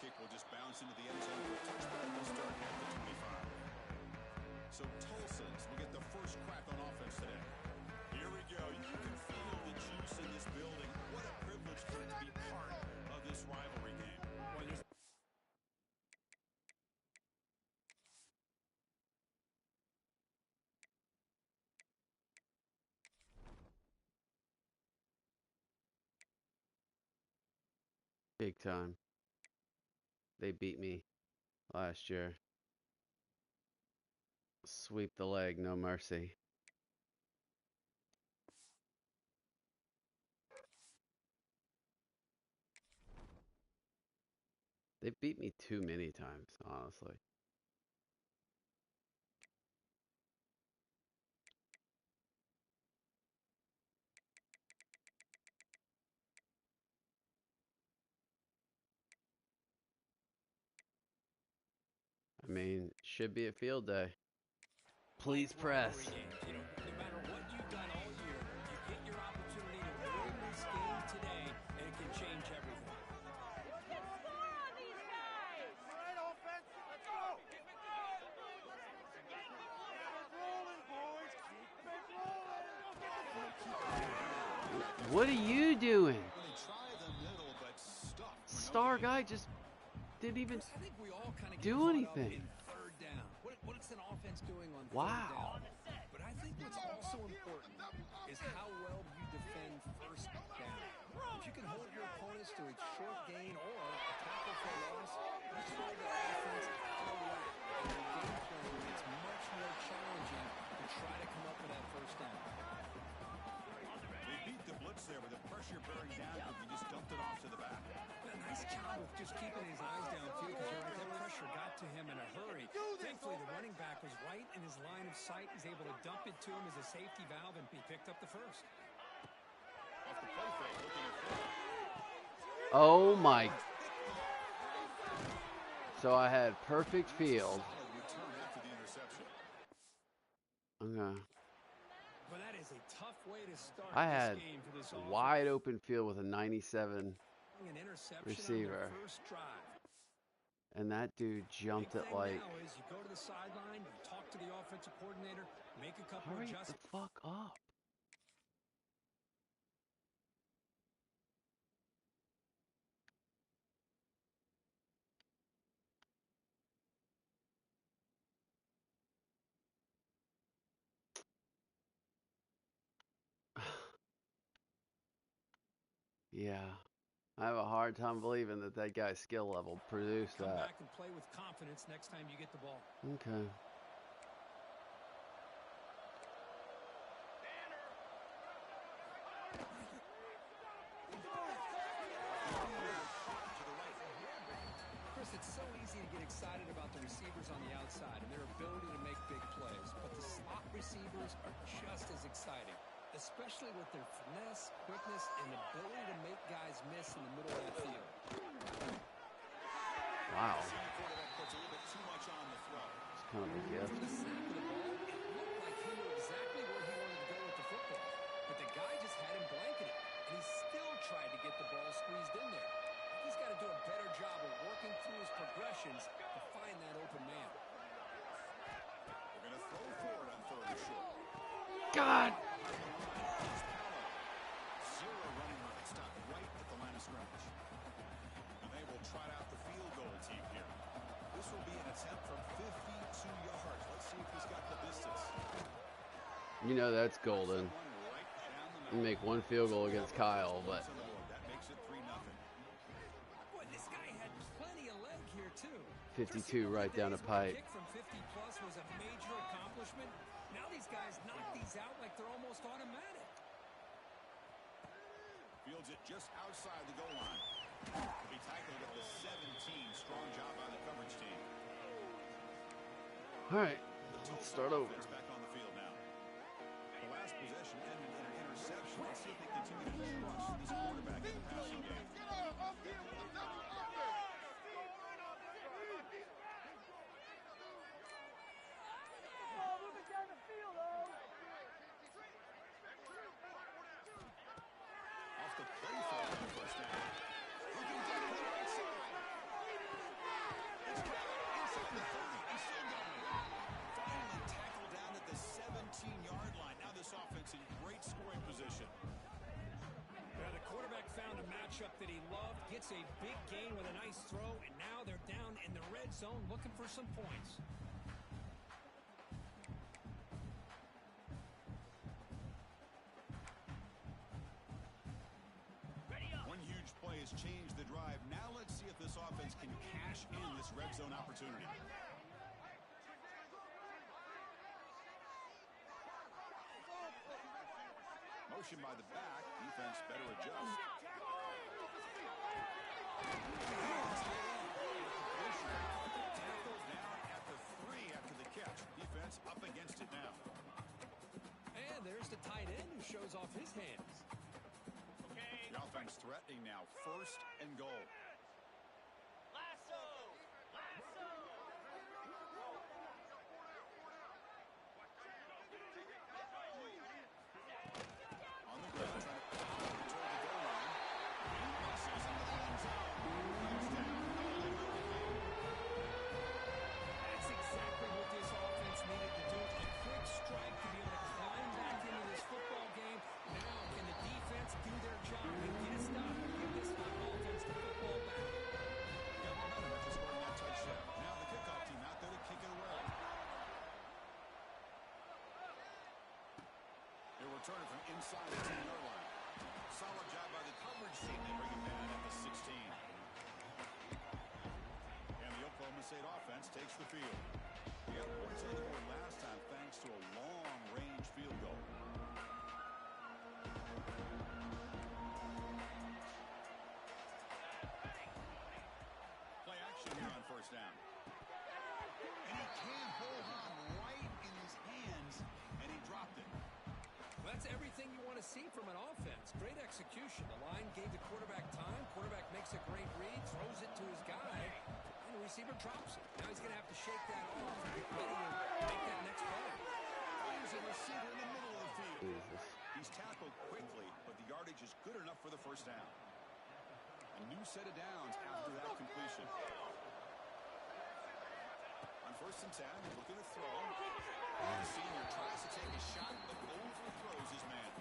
kick will just bounce into the end zone for a touchback. We'll start at the 25. So Tlsa's will get the first crack on offense today. Here we go. You can feel the juice in this building. What a privilege for it to be part of this rivalry game. Big time. They beat me last year. Sweep the leg, no mercy. They beat me too many times, honestly. I mean, should be a field day. Please press. You know, no matter what you've done all year, you get your opportunity to win this game today, and it can change everything. You can score on these guys! All right, offense, let's go! Keep it rolling, boys! Keep it rolling! What are you doing? They try the middle, but stuff. Star guy just didn't even I think we all kind of do anything. Third down. What's an offense doing on third Wow. down? But I think what's also important is how well you defend first down. If you can hold your opponents to a short gain or a tackle for loss, you throw the offense out of whack. And your game plan gets much more challenging to try to come up with that first down. They beat the blitz there with the pressure bearing down, but you just dumped it off to the back. Nice job with just keeping his eyes downfield because that pressure got to him in a hurry. Thankfully, the running back was right in his line of sight. He's able to dump it to him as a safety valve, and he picked up the first. Off the play fake, looking at Oh my. So I had perfect field. return after the interception. Okay. But that is a tough way to start I had this game for this offense. wide open field with a 97, An interception receiver. on their first drive. and that dude jumped Big it thing like, now is you go to the sideline, you talk to the offensive coordinator, make a couple hurry the adjustments. fuck up. Yeah, I have a hard time believing that that guy's skill level produced Come that. back and play with confidence next time you get the ball. Okay. Chris, it's so easy to get excited about the receivers on the outside and their ability to make big plays, but the slot receivers are just as exciting, especially with their finesse, quickness, and ability to make guys miss in the middle of that field. Wow. Puts a little bit too much on the throw. It's kind of a gift. For the snap of the ball, it looked like he knew exactly where he wanted to go with the football, but the guy just had him blanketed, and he still tried to get the ball squeezed in there. He's got to do a better job of working through his progressions to find that open man. They're going to throw forward on third and short. God! Zero running room. Stopped right at the line of scrimmage. And they will trot out the field goal team here. This will be an attempt from 52 yards. Let's see if he's got the distance. You know that's golden. Right down the You middle. make one field goal against Kyle, but That makes it 3-0. Boy, this guy had plenty of leg here, too. 52 right down the pipe. Kick from 50-plus was a major accomplishment. Now these guys knock these out like they're almost automatic. Fields it just outside the goal line. Will be tackled at the 17. Strong job by the coverage team. all right, The let's Tulsa start over. offense back on the field now. The last possession ended in an interception. Let's see if they continue to trust this quarterback in the passing game. Off the play fake on the first down. Looking deep to the right side. matchup that he loved, gets a big gain with a nice throw, and now they're down in the red zone looking for some points. One huge play has changed the drive. Now let's see if this offense can cash in this red zone opportunity. Motion by the back. Defense better adjust. Tackle down at the 3 after the catch. Defense up against it now. And there's the tight end who shows off his hands. The offense threatening now. 1st and goal. Lasso! Lasso! On the ground, trying to power toward the goal line. He misses into the end zone. Touchdown. That's exactly what this offense needed to do. A quick strike to be able to climb back into this football game. Now, can the defense do their job and get a stop and give this offense the football back? Got momentum after scoring that touchdown. Now the kickoff team out there to kick it away. They'll return it from inside the 10-yard line. Solid job by the coverage team. They bring it down at the 16. And the Oklahoma State offense takes the field. We got points on the board last time thanks to a long-range field goal. Play action here on 1st down. And he can't hold on right in his hands, and he dropped it. Well, that's everything you want to see from an offense. Great execution. The line gave the quarterback time. Quarterback makes a great read, throws it to his guy, and the receiver drops it. Now he's going to have to shake that off and get ready to make that next play. Finds a receiver in the middle of the field. Jesus. He's tackled quickly, but the yardage is good enough for the 1st down. A new set of downs after that completion. On 1st and 10, looking to throw. The senior tries to take a shot, but overthrows his man.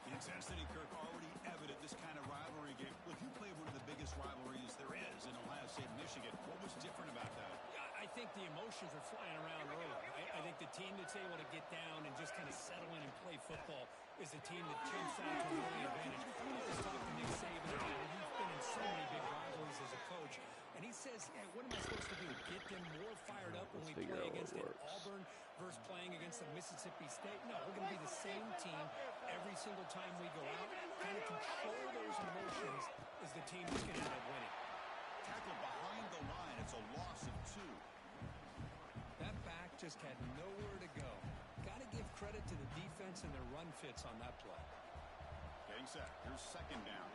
The intensity, Kirk, already evident this kind of rivalry game. Look, you played one of the biggest rivalries there is in Ohio State, Michigan. What was different about that? I think the emotions are flying around early. I think the team that's able to get down and just kind of settle in and play football is the team that jumps out to an early advantage. I always talk to Nick Saban about it. He's been in so many big rivalries as a coach. And he says, hey, what am I supposed to do? Get them more fired up when we play against Auburn versus playing against the Mississippi State? No, we're going to be the same team every single time we go out. Kind of control those emotions is the team that's going to end up winning. Tackle behind the line. It's a loss of 2. That back just had nowhere to go. Got to give credit to the defense and their run fits on that play. Getting set. Here's 2nd down.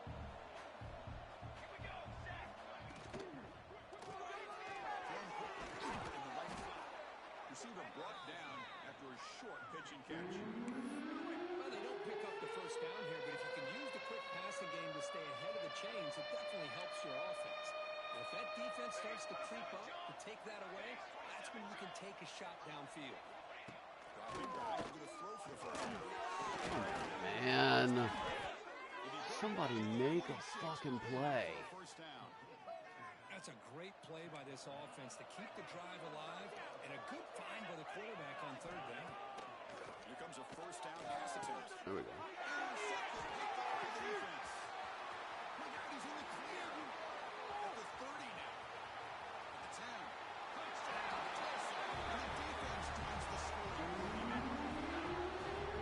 Receiver brought down after a short pitch and catch. Well, they don't pick up the 1st down here, but if you can use the quick passing game to stay ahead of the chains, it definitely helps your offense. And if that defense starts to creep up to take that away, that's when you can take a shot downfield. Dropping back, going to throw for the 1st down. Man. Somebody make a fucking play. 1st down. That's a great play by this offense to keep the drive alive and a good find by the quarterback on 3rd down. Here comes a 1st down pass attempt. There we go. Intercepted, picked off by the defense. Look out, he's in the clear. At the 30 now. At the 10. Touchdown, Tlsa. And the defense joins the score.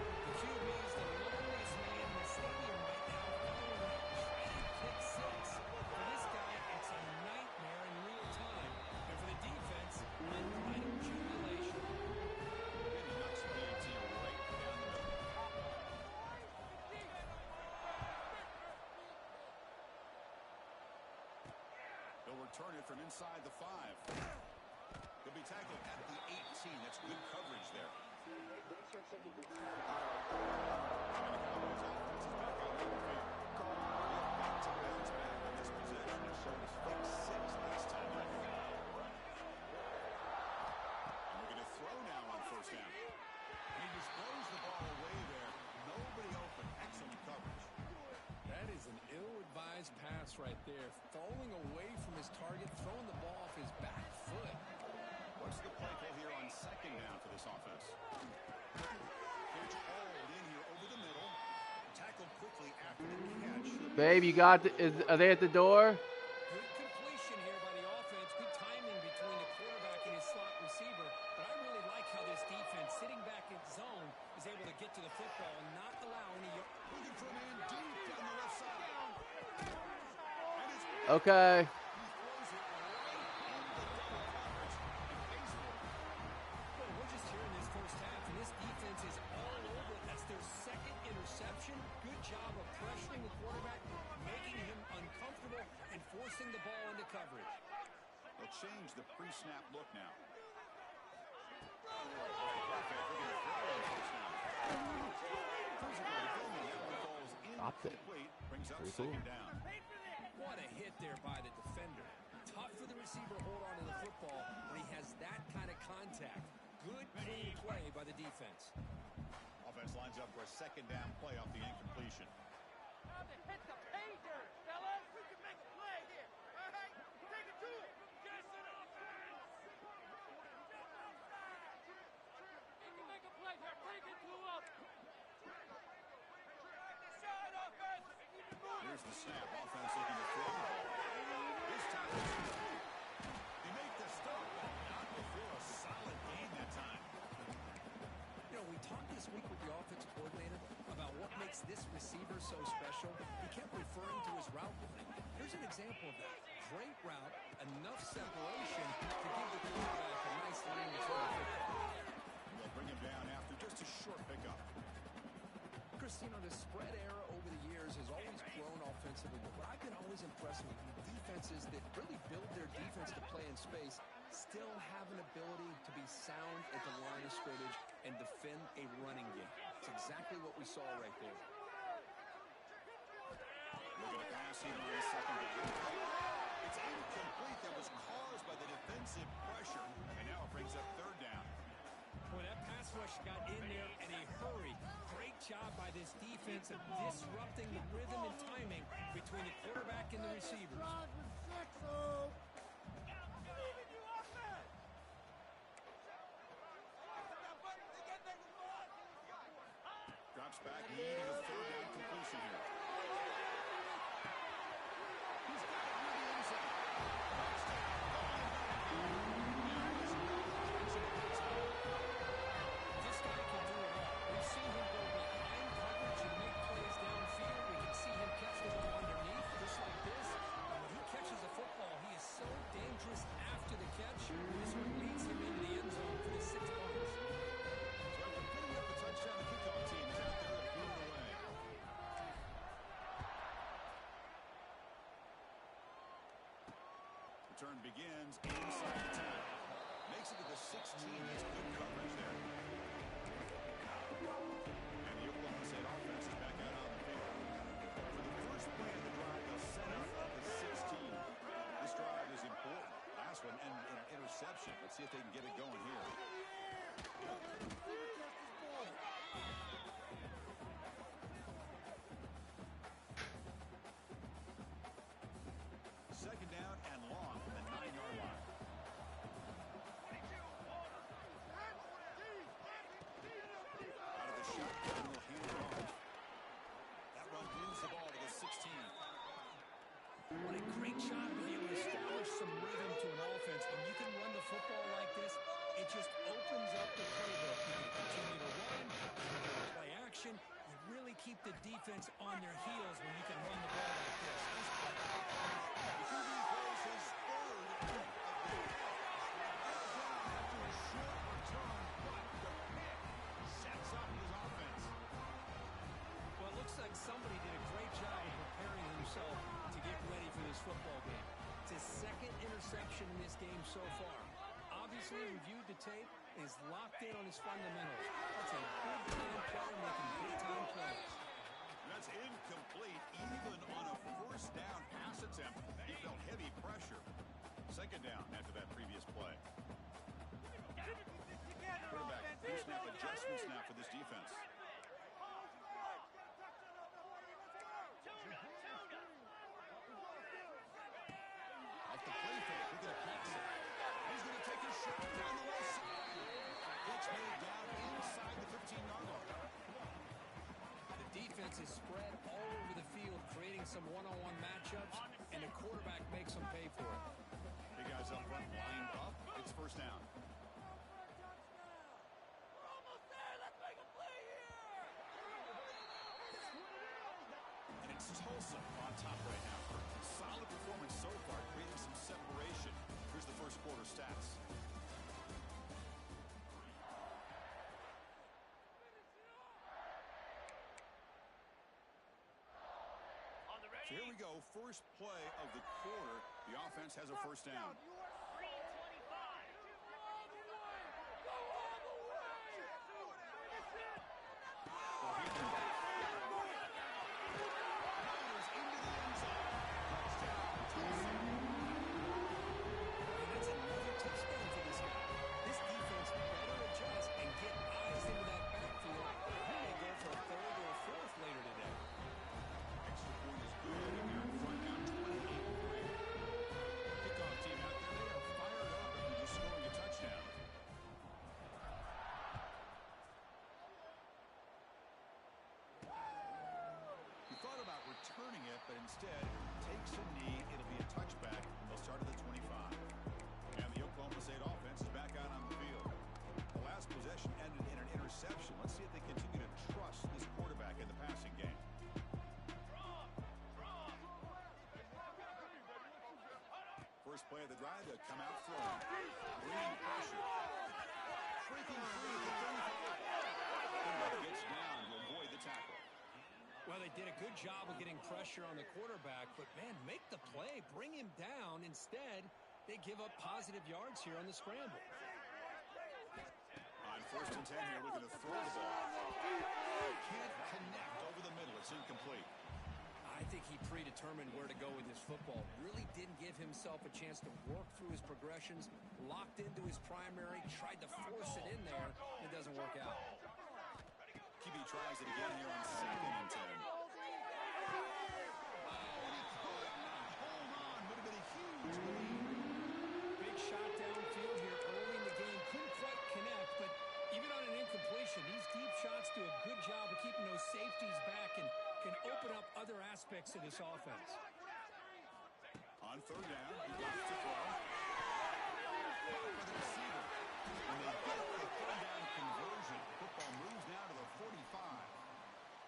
The QB is the loneliest man in the stadium right now following that giant pick 6. For this guy, it's a nightmare in real time. And for the defense, unbridled jubilation. And he knocks the PAT right down the middle. They'll return it from inside the 5. They'll be tackled at the 18. That's good coverage there. And the Cowboys offense is back out on the field. Back to bounce back on this possession. It showed us pick 6 last time. And we're going to throw now on 1st down. And he just throws the ball away there. Nobody open. Excellent coverage. That is an ill-advised pass right there. Falling away from his target, throwing the ball off his back foot. What's the play call here on second down for this offense? Catch hauled in here over the middle. Tackled quickly after the catch. Babe, you got are they at the door? Good completion here by the offense. Good timing between the quarterback and his slot receiver. But I really like how this defense, sitting back in zone, is able to get to the football and not allow any... Looking for a man deep down the left side. Okay. We're just here in this first half, and this defense is all over it. That's their second interception. Good job of pressuring the quarterback, making him uncomfortable, and forcing the ball into coverage. They'll change the pre-snap look now. Stopped it. Brings up Pretty cool. second down. What a hit there by the defender. Tough for the receiver to hold on to the football when he has that kind of contact. Good, clean play by the defense. Offense lines up for a second down play off the incompletion. Time to hit the pay dirt, fellas. We can make a play here. All right, take it to him. Jason offense. Jump outside. He can make a play here. Take it to him. The side offense. Keep it moving. Here's the snap. Offense looking to throw the ball. This time they make the stop, but not before a solid gain that time. You know, we talked this week with the offensive coordinator about what makes this receiver so special. He kept referring to his route running. Here's an example of that. Great route, enough separation to give the quarterback a nice lane to throw the football. They'll bring him down after just a short pickup. Christine, the spread era over the years has always grown offensively, but what I've been always impressed with defenses that really build their defense to play in space still have an ability to be sound at the line of scrimmage and defend a running game. It's exactly what we saw right there. Look at the pass here on the second down. It's incomplete. That was caused by the defensive pressure, and now it brings up third down. Boy, that pass rush got in there in a hurry. Great job by this defense of disrupting the rhythm and timing between the quarterback and the receivers. Drops back, needing a third down completion here. He's got it near the end zone. This guy can do it all. We've seen him go behind coverage and make plays downfield. We can see him catch the ball underneath, just like this. And when he catches the football, he is so dangerous after the catch. This one leads him into the end zone for the 6 points. So after putting up the touchdown, the kickoff team is out there to boot it away. Return begins inside the 10. Makes it to the 16. Has good coverage there. And the Oklahoma State offense is back out on the field. For the first play of the drive, they'll set up at the 16. This drive is important. Last one, and an interception. Let's see if they can get it going here. Second down and long from the 9-yard line. Out of the shotgun, will hand it off. That run moves the ball to the 16. What a great job to be able to establish some rhythm to an offense. When you can run the football like this, it just opens up the playbook. You can continue to run, you can play action. You really keep the defense on their heels when you can run the ball like this. The QB throws his third of the day. After a short return, but the pick sets up his offense. Well, it looks like somebody did a great job of preparing himself to get ready for this football game. It's his second interception in this game so far. Obviously reviewed the tape and is locked in on his fundamentals. That's a big time player making big time plays. That's incomplete, even on a first down pass attempt. He felt heavy pressure. Second down after that previous play. Quarterback pre-snap adjustments now for this defense. guys up front lined up. It's first down. We're almost there. Let's make a play here. And it's Tulsa on top right now. Solid performance so far, creating some separation. Here's the first quarter stats. So here we go, first play of the quarter. The offense has a first down. 3:25. Go all the way. Go all the way. Finish it. Well, he can powers into the end zone. Touchdown, Tulsa. And that's another touchdown for this guy. This defense better adjust and get eyes into that backfield. He may go for a third or a fourth later today. Extra point is good, and they're in front now, 28-3. Kickoff team out there, they are fired up after just scoring a touchdown. He thought about returning it, but instead takes a knee. It'll be a touchback. They'll start at the 25. And the Oklahoma State offense is back out on the field. The last possession ended in an interception. Let's see if they continue to trust this quarterback in the passing game. First play of the drive, they'll come out throwing. Bringing pressure. Breaking free at the 35. Quarterback gets down to avoid the tackle. Well, they did a good job of getting pressure on the quarterback, but, man, make the play. Bring him down. Instead, they give up positive yards here on the scramble. On first and 10 here, looking to throw the ball. Can't connect over the middle. It's incomplete. I think he predetermined where to go with his football. Really didn't give himself a chance to work through his progressions. Locked into his primary, tried to force it in there. It doesn't work out. QB tries it again here on second and 10. Hold on, would have been a huge lead. Big shot downfield here early in the game. Couldn't quite connect, but even on an incompletion, these deep shots do a good job of keeping those safeties back and can open up other aspects of this offense. On third down, he drops to throw. Caught by the receiver. When they get the third down conversion, football moves now to the 45.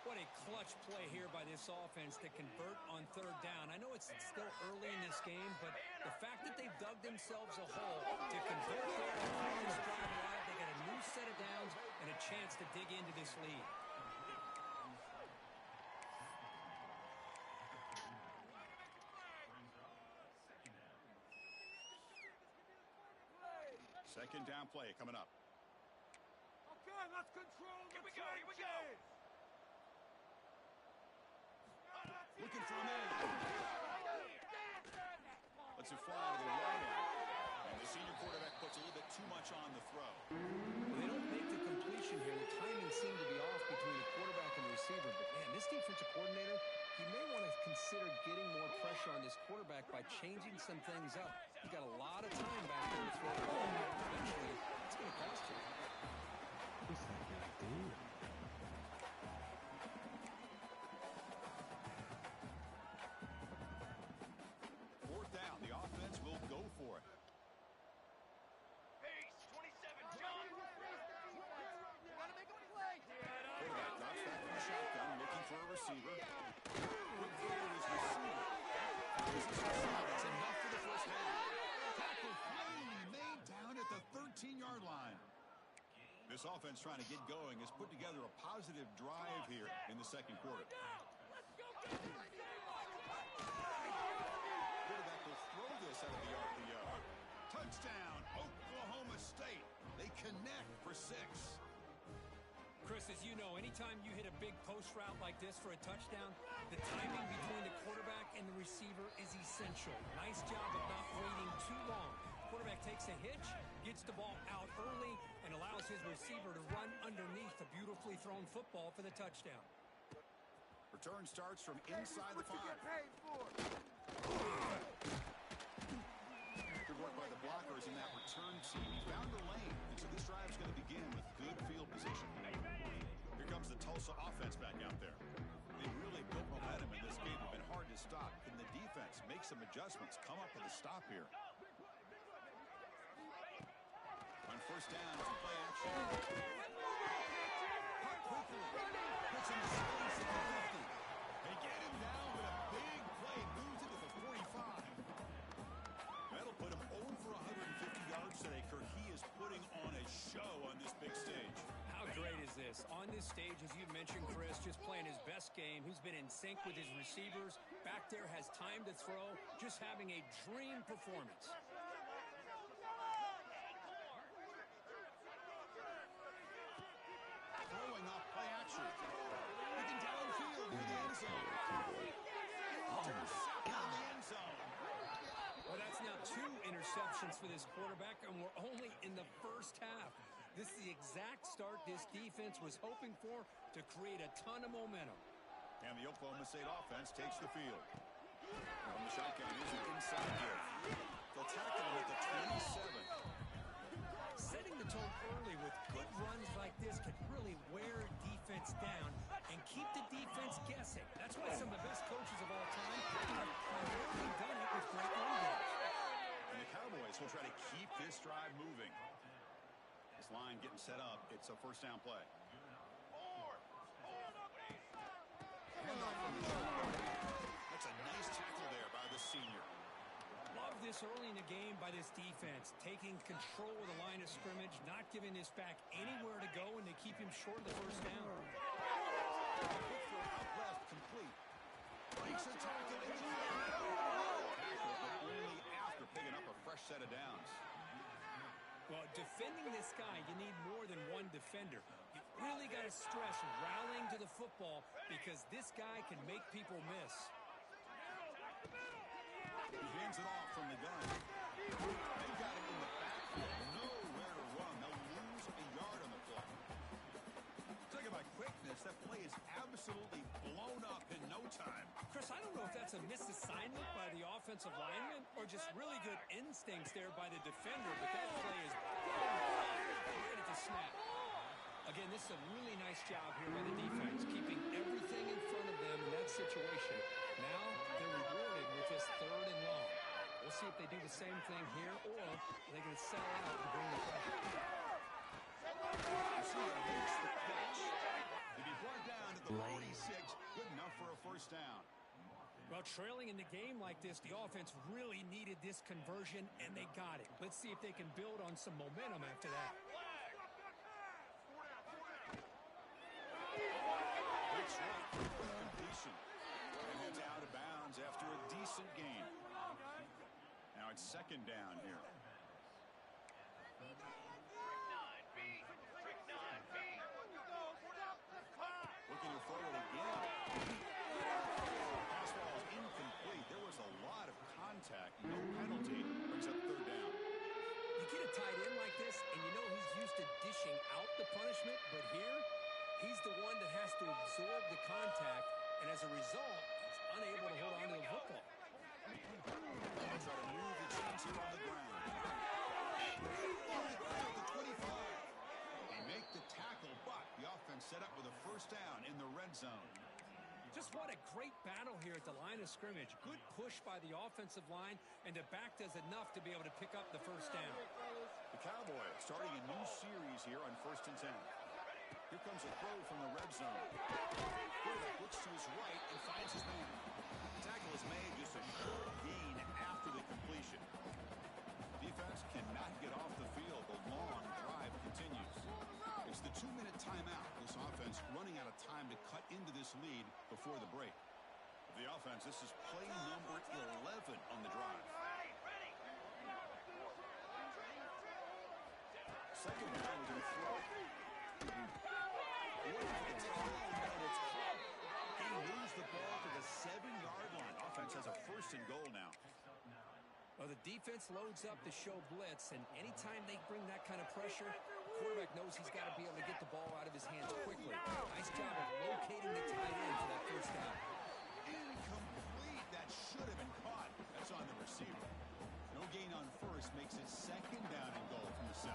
What a clutch play here by this offense to convert on third down. I know it's still early in this game, but the fact that they've dug themselves a hole to convert there and clear this drive out, they got a new set of downs and a chance to dig into this lead. Second down play coming up. Okay, let's control the Here we go. Looking for a man. Lets it fly to the right end. And the senior quarterback puts a little bit too much on the throw. Well, they don't make the completion here. The timing seemed to be off between the quarterback and the receiver. But, man, this defensive coordinator, he may want to consider getting more pressure on this quarterback by changing some things up. He's got a lot of time back there to throw the ball. Eventually, it's going to cost you. What's that guy doing? Fourth down, the offense will go for it. Pace, 27, John. Gotta make a play here. Quarterback drops back from the shotgun, looking for a receiver. Quick throw to his receiver. That's enough for the first down. Tackle clean, made down at the 13-yard line. This offense trying to get going has put together a positive drive here in the second quarter. Quarterback will throw this out of the RPO. Touchdown, Oklahoma State. They connect for 6. Chris, as you know, anytime you hit a big post route like this for a touchdown, the timing between the quarterback and the receiver is essential. Nice job of not waiting too long. Quarterback takes a hitch, gets the ball out early, and allows his receiver to run underneath the beautifully thrown football for the touchdown. Return starts from inside the 5. Good work by the blockers in that return team. He found the lane, and so this drive is going to begin with good field position. Here comes the Tulsa offense back out there. They really built momentum in this game. It's been hard to stop. Can the defense make some adjustments, come up with a stop here? first down from play action. Hot quickly. Puts him in space at the 50. They get him down with a big play. Moves into the 45. That'll put him over 150 yards today. Kirk, he is putting on a show on this big stage. How great is this? On this stage, as you mentioned, Chris, just playing his best game. He's been in sync with his receivers. Back there, has time to throw. Just having a dream performance. Throwing off play action. Looking downfield near the end zone. Intercepted in the end zone. Well, that's now 2 interceptions for this quarterback, and we're only in the first half. This is the exact start this defense was hoping for to create a ton of momentum. And the Oklahoma State offense takes the field. From the shotgun, here's an inside give. They'll tackle him at the 27. Setting the tone early with good runs like this can really wear defense down and keep the defense guessing. That's why some of the best coaches of all time have primarily done it with great run games. And the Cowboys will try to keep this drive moving. This line getting set up. It's a first down play. Handoff from the shotgun. That's a nice tackle there by the senior. Love this early in the game by this defense, taking control of the line of scrimmage, not giving this back anywhere to go, and they keep him short of the first down. Quick throw out left, complete. Breaks a tackle in the air. Tackle, but only after picking up a fresh set of downs. Well, defending this guy, you need more than one defender. You've really got to stress rallying to the football because this guy can make people miss. He hands it off from the gun. They've got him in the backfield. Nowhere to run. They'll lose a yard on the play. Talking about quickness, that play is absolutely blown up in no time. Chris, I don't know if that's a misassignment by the offensive lineman or just really good instincts there by the defender, but that play is ready to snap. Again, this is a really nice job here by the defense, keeping everything in front of them in that situation. Now they're rewarded with this 3rd and long. We'll see if they do the same thing here, or they're going to sell out and bring the pressure. You see him reach the pitch. He'll be brought down to the 46. Good enough for a first down. Well, trailing in the game like this, the offense really needed this conversion, and they got it. Let's see if they can build on some momentum after that. That's right. Completion. And it's out of bounds after a decent gain. Now it's 2nd down here. Looking to throw it again. Pass ball is incomplete. There was a lot of contact. No penalty. Brings up 3rd down. You get a tight end like this, and you know he's used to dishing out the punishment, but here, he's the one that has to absorb the contact, and as a result, he's unable to hold on to the football. They'll try to move the chains here on the ground. At the 25. They make the tackle, but the offense set up with a first down in the red zone. Just what a great battle here at the line of scrimmage. Good push by the offensive line, and the back does enough to be able to pick up the first down. The Cowboys starting a new series here on 1st and 10. Here comes a throw from the red zone. Quarterback looks to his right and finds his man. The tackle is made just a short gain after the completion. Defense cannot get off the field. The long drive continues. It's the 2-minute timeout. This offense running out of time to cut into this lead before the break. For the offense, this is play number 11 on the drive. 2nd down with a throw. He moves the ball to the 7-yard line. Offense has a 1st and goal now. Well, the defense loads up to show blitz, and anytime they bring that kind of pressure, the quarterback knows he's got to be able to get the ball out of his hands quickly. Nice job of locating the tight end for that first down. Incomplete. That should have been caught. That's on the receiver. No gain on first makes it 2nd down and goal from the 7.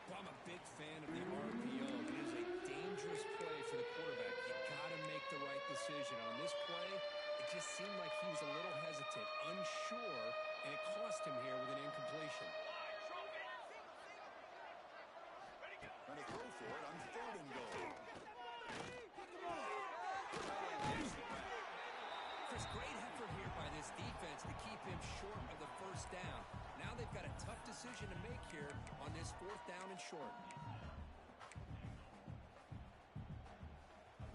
Well, I'm a big fan of the RPO. It is a dangerous play for the quarterback. You got to make the right decision. On this play, just seemed like he was a little hesitant, unsure, and it cost him here with an incompletion. Trying to throw for it on 3rd and goal. Chris, great effort here by this defense to keep him short of the first down. Now they've got a tough decision to make here on this 4th down and short.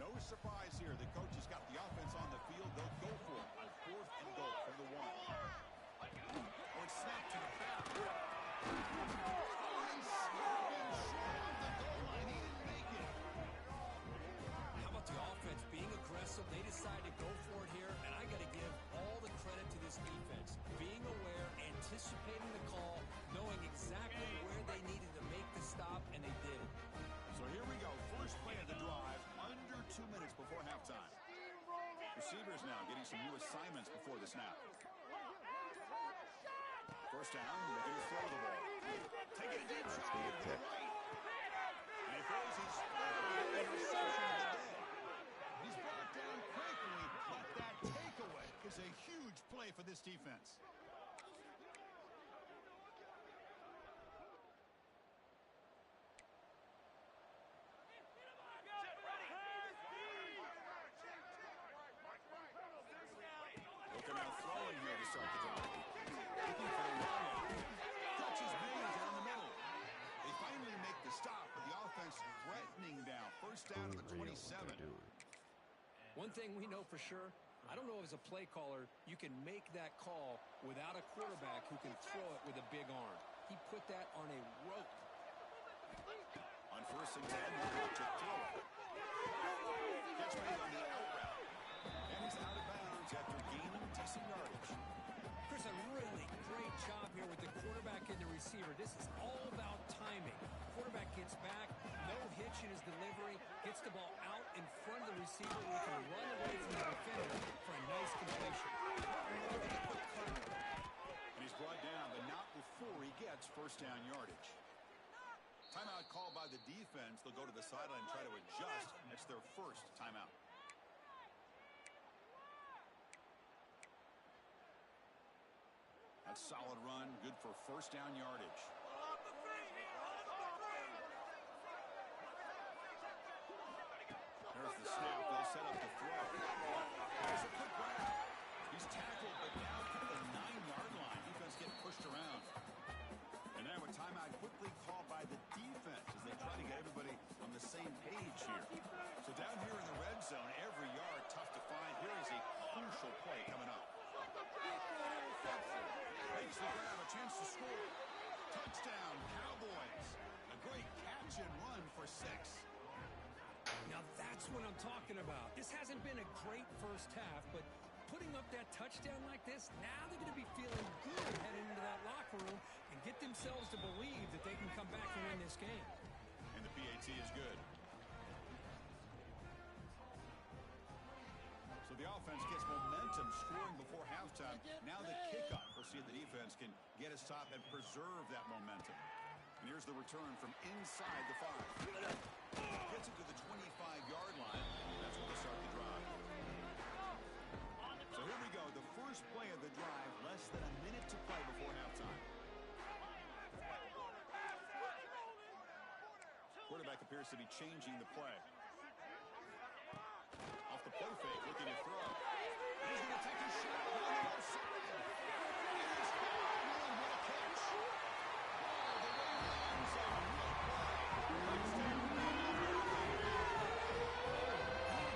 No surprise here. The coach has got the offense on the field. They'll go for it on 4th and goal from the 1. Oh, it's snapped to the back. Oh, he snapped him short off the goal line. He didn't make it. How about the offense being aggressive? They decide to go for it here, and I got to give all the credit to this defense. Being aware, anticipating the call, knowing exactly where they needed to make the stop, and they did. So here we go. First play of the drive, under 2 minutes before halftime. Receivers now getting some new assignments before the snap. First down, they're going to throw the ball. Taking a deep shot here to the right. And he throws his interception of the day. He's brought down quickly, but that takeaway is a huge play for this defense. Looking out throwing here to start the drive. Looking for the long one. Touches Baines down the middle. They finally make the stop, but the offense threatening now. First down to the 27. One thing we know for sure, I don't know if as a play caller you can make that call without a quarterback who can throw it with a big arm. He put that on a rope. On 1st and 10, they'll watch it throw it. Gets made on the out route. And he's out of bounds after gaining decent yardage. Chris, a really great job here with the quarterback and the receiver. This is all about timing. Quarterback gets back, no hitch in his delivery, gets the ball out in front of the receiver who can run away from the defender for a nice completion. And he's brought down, but not before he gets first down yardage. Timeout called by the defense. They'll go to the sideline and try to adjust. That's their first timeout. That's solid run, good for first down yardage. There's the snap. They'll set up the throw. There's a quick grab. He's tackled, but down at the 9-yard line. Defense getting pushed around. And now a timeout quickly called by the defense as they try to get everybody on the same page here. So down here in the red zone, every yard tough to find. Here is a crucial play coming up. Makes the grab, a chance to score. Touchdown, Cowboys. A great catch and run for 6. Now that's what I'm talking about. This hasn't been a great first half, but putting up that touchdown like this, now they're going to be feeling good heading into that locker room and get themselves to believe that they can come back and win this game. And the PAT is good. So the offense gets momentum scoring before halftime. Now the kickoff. We'll see if the defense can get a stop and preserve that momentum. And here's the return from inside the 5. Gets it to the 25-yard line. That's where they start the drive. So here we go. The first play of the drive. Less than a minute to play before halftime. Quarterback appears to be changing the play. Off the play fake, looking to throw. He's going to take a shot on the left side. It is caught. What a catch. Oh, the Ravens are real play. Touchdown.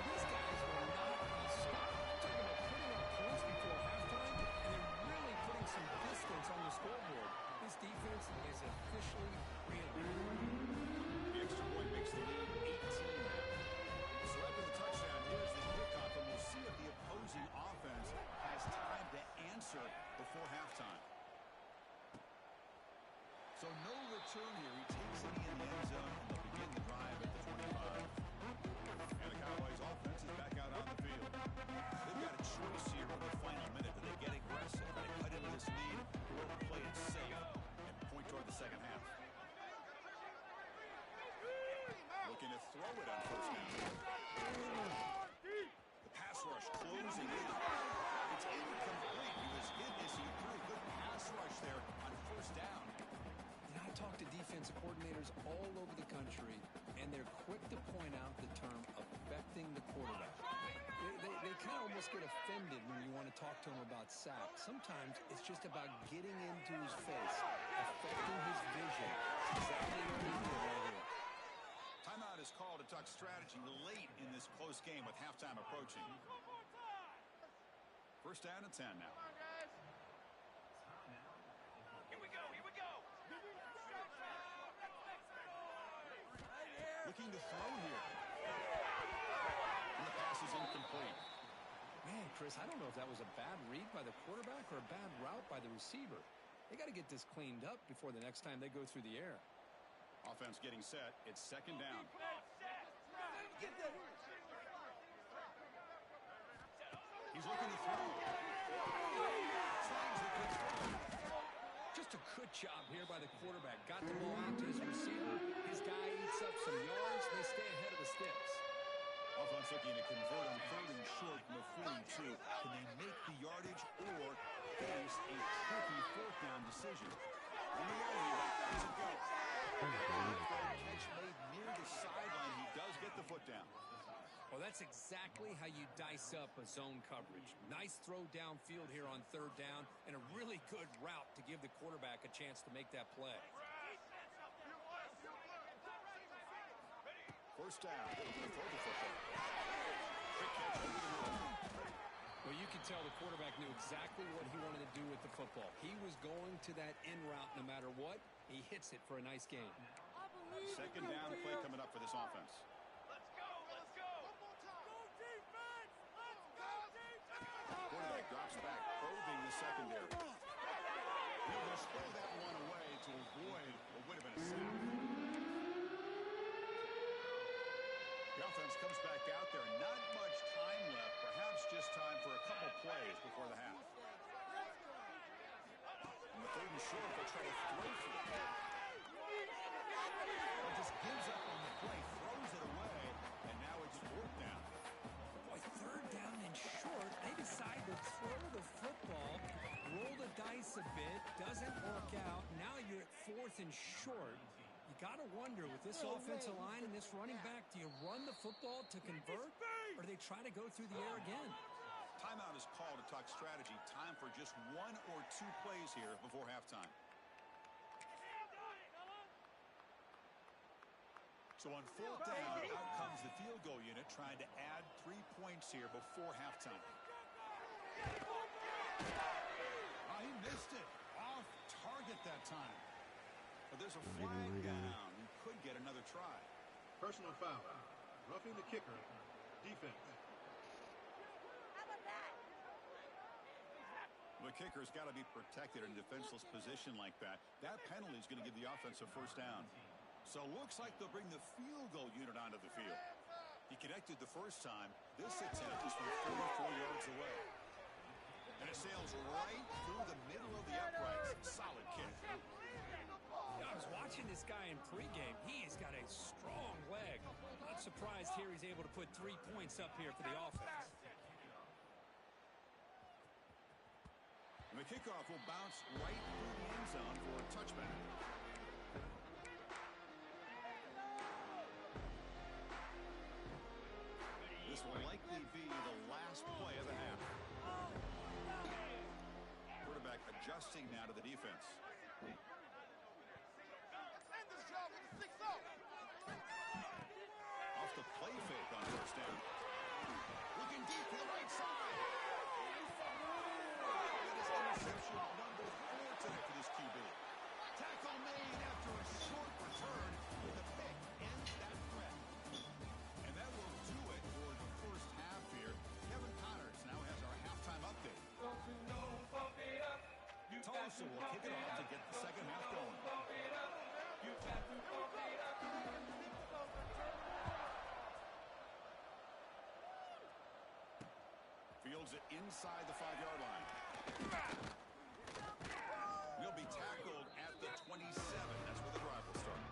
These guys were not going to stop. Talking about putting up points before halftime, and then really putting some distance on the scoreboard. This defense is officially reeling. The extra point makes the lead 18 now. So after the touchdown, here's the kickoff, and we'll see if the opposing offense has time to answer before halftime. So no return here. He takes it in the end zone, and they'll begin the drive at the 25. And the Cowboys offense is back out on the field. They've got a choice here in the final minute. Do they get aggressive? Do they cut into this lead? Or play it safe and point toward the second half? Looking to throw it on first down. The pass rush closing in. country, and they're quick to point out the term affecting the quarterback. They kind of almost get offended when you want to talk to them about sacks. Sometimes it's just about getting into his face, affecting his vision. It's exactly what he did right here. Timeout is called to talk strategy late in this close game with halftime approaching. First down and 10 now. Here we go, here we go. Looking to throw here. And the pass is incomplete. Man, Chris, I don't know if that was a bad read by the quarterback or a bad route by the receiver. They got to get this cleaned up before the next time they go through the air. Offense getting set. It's second down. He's looking to throw. Slides the quick throw. Just a good job here by the quarterback. Got the ball out to his receiver. His guy eats up some yards. They stay ahead of the sticks. Offense looking to convert on third and short from the 42. Can they make the yardage or face a tricky fourth down decision? On the way, does it go? Catch made near the sideline. He does get the foot down. Well, that's exactly how you dice up a zone coverage. Nice throw downfield here on third down, and a really good route to give the quarterback a chance to make that play. First down. Throw the football. Quick catch over the middle. Well, you can tell the quarterback knew exactly what he wanted to do with the football. He was going to that in route no matter what. He hits it for a nice gain. Second down play coming up for this offense. Let's go, let's go. Go defense, let's go defense. Quarterback drops back, probing the secondary. He'll just throw that one away to avoid what would have been a sack. The offense comes back out there. Not much time left. Perhaps just time for a couple plays before the half. On the third and short, they'll try to throw for it. But just gives up on the play, throws it away, and now it's fourth down. Boy, third down and short. They decide to throw the football, roll the dice a bit, doesn't work out. Now you're at fourth and short. You got to wonder, with this offensive line and this running back, do you run the football to convert, or do they try to go through the air again? Timeout is called to talk strategy. Time for just one or two plays here before halftime. So on fourth down, out comes the field goal unit trying to add 3 points here before halftime. He missed it. Off target that time. But there's a flag down. He could get another try. Personal foul. Roughing the kicker. Defense. The kicker's got to be protected in a defenseless position like that. That penalty is going to give the offense a first down. So looks like they'll bring the field goal unit onto the field. He connected the first time. This attempt is from 44 yards away. And it sails right through the middle of the uprights. Solid kick. I was watching this guy in pregame. He has got a strong leg. Not surprised here he's able to put 3 points up here for the offense. And the kickoff will bounce right through the end zone for a touchback. This will likely be the last play of the half. Quarterback adjusting now to the defense. Off the play fake on first down. Looking deep to the right side. That is interception number 4 today for this QB. Tackle made after a short return with a pick ends that threat. And that will do it for the first half here. Kevin Connors now has our halftime update. Tlsa will kick it off to get the second half going. Fields it inside the 5-yard line. He'll be tackled at the 27. That's where the drive will start.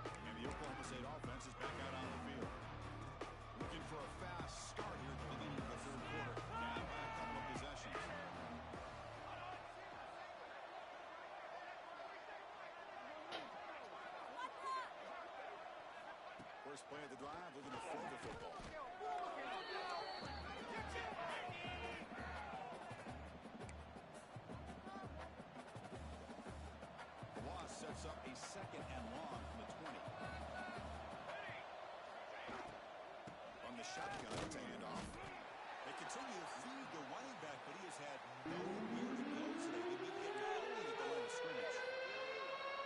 And the Oklahoma State offense is back out on the field. Looking for a fast start here at the beginning of the third quarter. Down by a couple of possessions. First play of the drive, looking to throw the football. The loss sets up a second and long from the 20. From the shotgun, it's a handoff. They continue to feed the running back, but he has had nowhere to go today. They've been getting going at the line of scrimmage.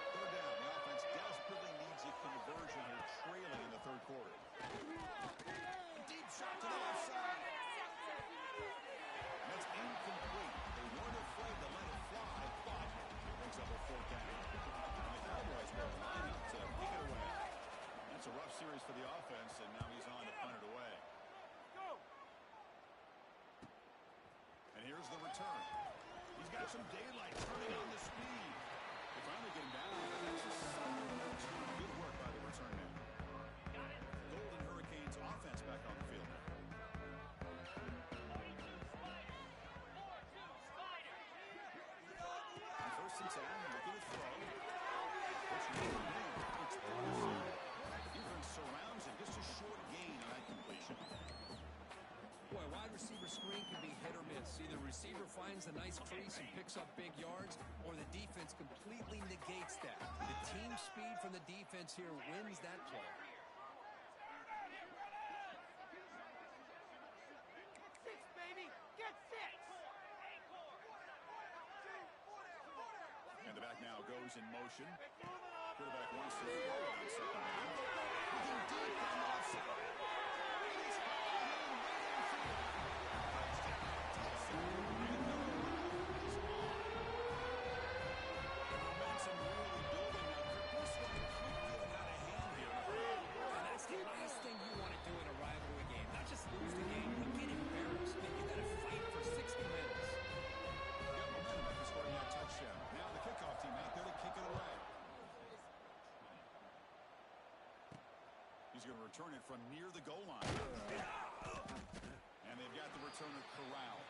Third down, the offense desperately needs a conversion here, trailing in the third quarter. Deep shot to the left side. And that's incomplete. They weren't afraid to let it fly, but it brings up a fourth down. And the Cowboys will line up to kick it away. That's a rough series for the offense, and now he's on to punt it away. And here's the return. He's got some daylight turning on the speed. They finally get him down, but that's a solid return. Good work by the return man. Golden Hurricanes offense back on the field now. On first and 10, looking to throw. It's really good. It's Tlsa. Defense surrounds him. Just a short gain on that completion. Boy, wide receiver screen can be hit or miss. Either receiver finds a nice crease and picks up big yards, or the defense completely negates that. The team speed from the defense here wins that play. Six, baby! Get six! And the back now goes in motion. Quarterback wants to throw it on second down. Looking deep on the left side. He's high and way downfield. Touchdown, Tlsa. And the run is on. The momentum really building now. This one could get out of hand here. And that's the last thing you want to do in a rivalry game. Not just lose the game, but get embarrassed. You got to fight for 60 minutes. Got momentum after scoring that touchdown. Now the kickoff team out there to kick it away. He's going to return it from near the goal line. And they've got the returner corralled.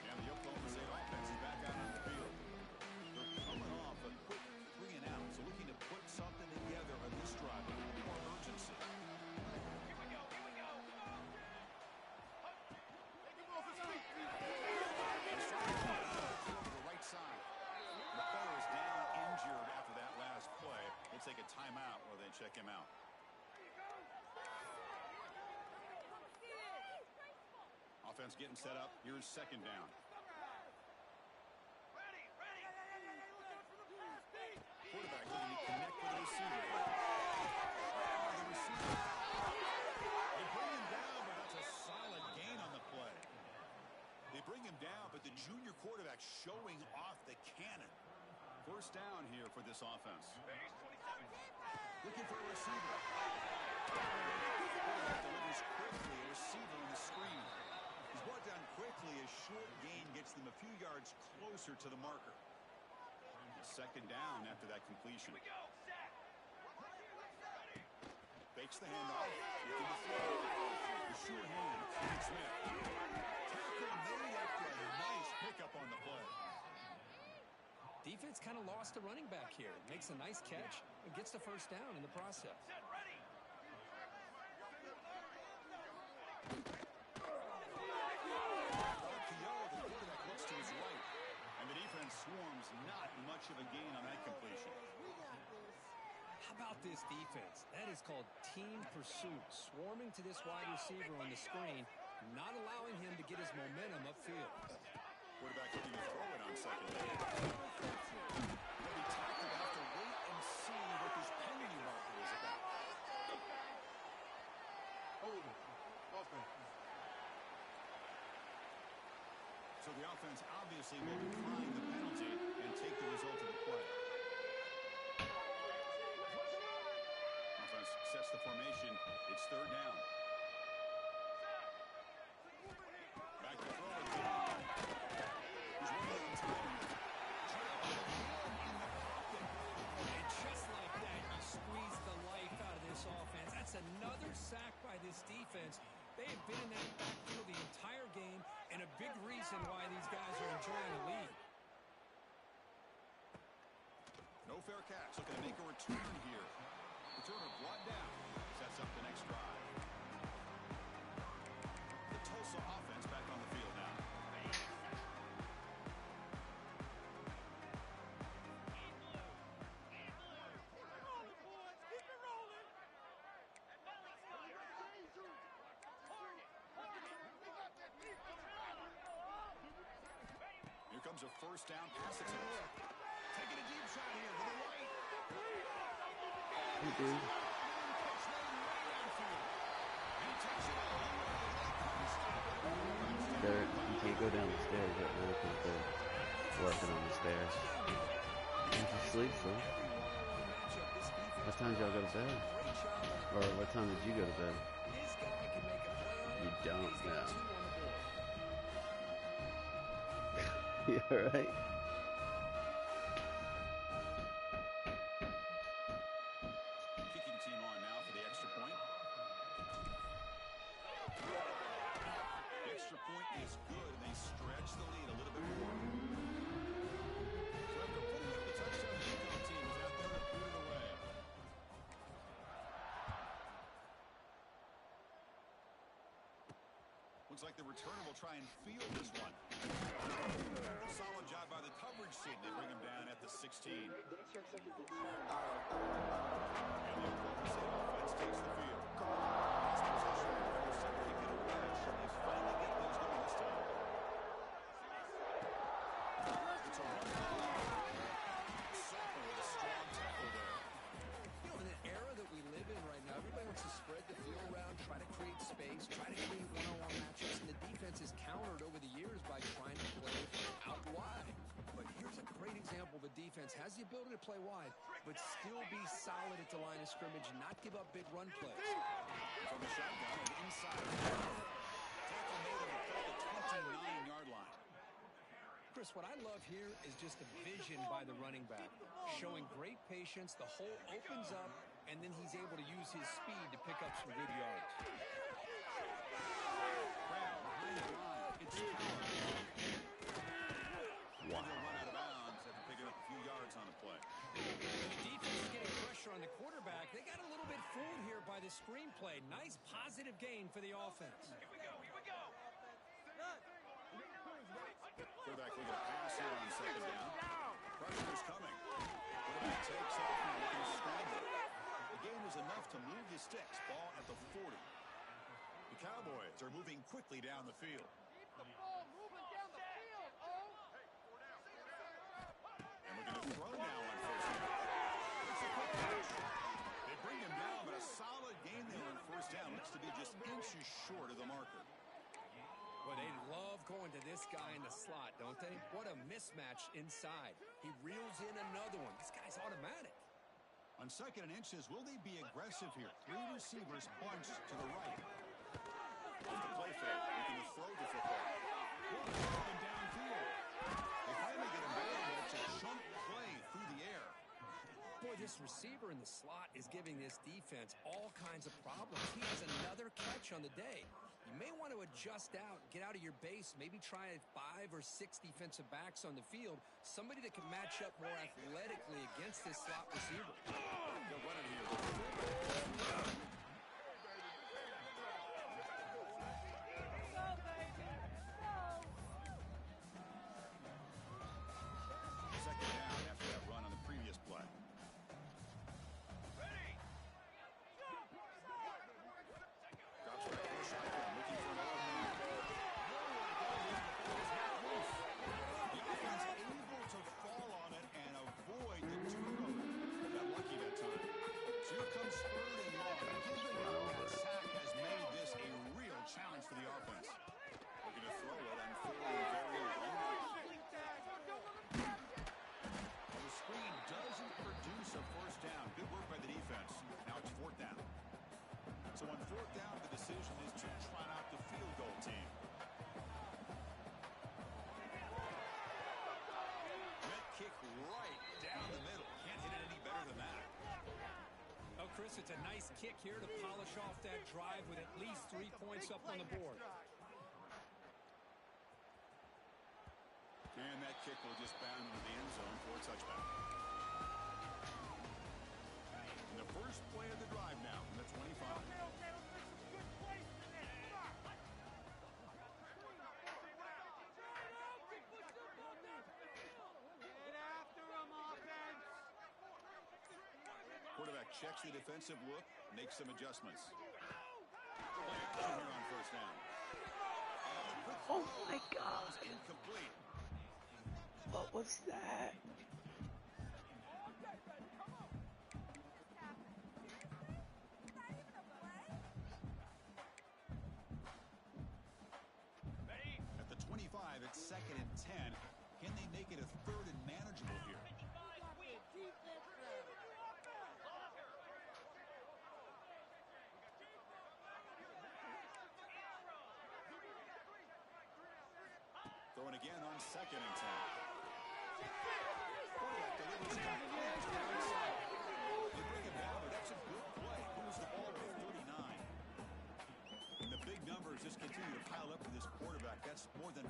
And the Oklahoma State offense is back out on the field. They're coming off a quick 3 and out, so looking to put something together on this drive with a little more urgency. Here we go! Here we go! Take him off his feet! To the right side. The player is down injured after that last play. We'll take a timeout while they check him out. Offense getting set up. Here's second down. Ready! Ready! Look out for the pass, Pete! Quarterback looking to connect with the receiver. The receiver. They bring him down, but that's a solid gain on the play. They bring him down, but the junior quarterback showing off the cannon. First down here for this offense. Looking for a receiver. Quarterback delivers quickly. A receiver on the screen. He's brought down quickly. A short gain gets them a few yards closer to the marker. Second down after that completion. Here we go! Set! Fakes the handoff. Looking to throw. The sure hand. Smith. Tackle made after a nice pickup on the play. Defense kind of lost a running back here. Makes a nice catch and gets the first down in the process. Set! Ready! The quarterback looks to his right. And the defense swarms. Not much of a gain on that completion. How about this defense? That is called team pursuit. Swarming to this wide receiver on the screen, not allowing him to get his momentum upfield. Quarterback looking to throw it on second down. They'll be tackled. Have to wait and see what this penalty marker is about. So the offense obviously will decline the penalty and take the result of the play. Offense sets the formation. It's third down. Back to throw again. He's running on time. Trapped again in the pocket. And just like that, you squeeze the life out of this offense. That's another sack by this defense. They have been in that backfield the entire game, and a big reason why these guys are enjoying the lead. No fair catch. Looking to make a return here. Returner brought down. Sets up the next drive. The Tulsa offense back on the field now. Here comes a first down pass attempt. Taking a deep shot here to the right. Hey, dude. You can't go down the stairs right now because they're working on the stairs. You can sleep, so. What time did y'all go to bed? Or what time did you go to bed? You don't know. You alright? Kicking team on now for the extra point. The extra point is good, and they stretch the lead a little bit more. So after putting up the touchdown, the Yukon team is out there to put it away. Looks like the returner will try and field this one. Solid job by the coverage team. They bring him down at the 16. And the Oklahoma State offense takes the field. Last possession, they're set to get a wedge. They finally get those going this time. It's a run. Sophomore with a strong tackle there. You know, in an era that we live in right now, everybody wants to spread the field around, try to create space, try to create one-on-one matchups, and the defense is countered over the years by trying to play out wide. But here's a great example of a defense has the ability to play wide, but still be solid at the line of scrimmage and not give up big run plays. From the shotgun and inside. Tackle made him at the 29-yard line. Chris, what I love here is just the vision by the running back, showing great patience. The hole opens up, and then he's able to use his speed to pick up some good yards. Crowd behind the line. It's Tower. And he'll run out of bounds after picking up a few yards on the play. The defense is getting pressure on the quarterback. They got a little bit fooled here by the screenplay. Nice positive gain for the offense. Here we go, here we go. Quarterback looking to pass here on second down. Pressure's coming. Quarterback takes off and looking to scramble. The gain was enough to move the sticks. Ball at the 40. The Cowboys are moving quickly down the field. Keep the ball moving down the field, oh. And looking to throw now on first down. It's a quick catch. They bring him down, but a solid gain there on first down. Looks to be just inches short of the marker. Well, they love going to this guy in the slot, don't they? What a mismatch inside. He reels in another one. This guy's automatic. On second and inches, will they be aggressive here? Three receivers bunched to the right. Off the play fake, looking to throw the football. Coming downfield. They finally get him down, but it's a chunk play through the air. Boy, this receiver in the slot is giving this defense all kinds of problems. He has another catch on the day. You may want to adjust out, get out of your base, maybe try 5 or 6 defensive backs on the field, somebody that can match up more athletically against this slot receiver. They'll run it here. Go, baby. Go. Second down after that run on the previous play. Ready. Drops back to the shotgun, looking for another man. The offense able to fall on it and avoid the turnover. Got lucky that time. So here comes third and long. Given that sack has made this a real challenge for the offense. Looking to throw it on third and very long. The screen doesn't produce a first down. Good work by the defense. Now it's fourth down. So on fourth down, the decision is to trot out the field goal team. That kick right down the middle. Can't hit it any better than that. Oh, Chris, it's a nice kick here to polish off that drive with at least 3 points up on the board. And that kick will just bound into the end zone for a touchback. First play of the drive now from the 25. Okay, let's make some good plays today. Come on. Get after him, offense. Quarterback checks the defensive look, makes some adjustments. Play action here on first down. Oh my God. Incomplete. What was that? At the 25, it's 2nd and 10. Can they make it a 3rd and manageable here? Throwing again on 2nd and 10. Quarterback delivers it back to the outside. They bring it down, but that's a good play. Moves the ball to 39. And the big numbers just continue to pile up for this quarterback. That's more than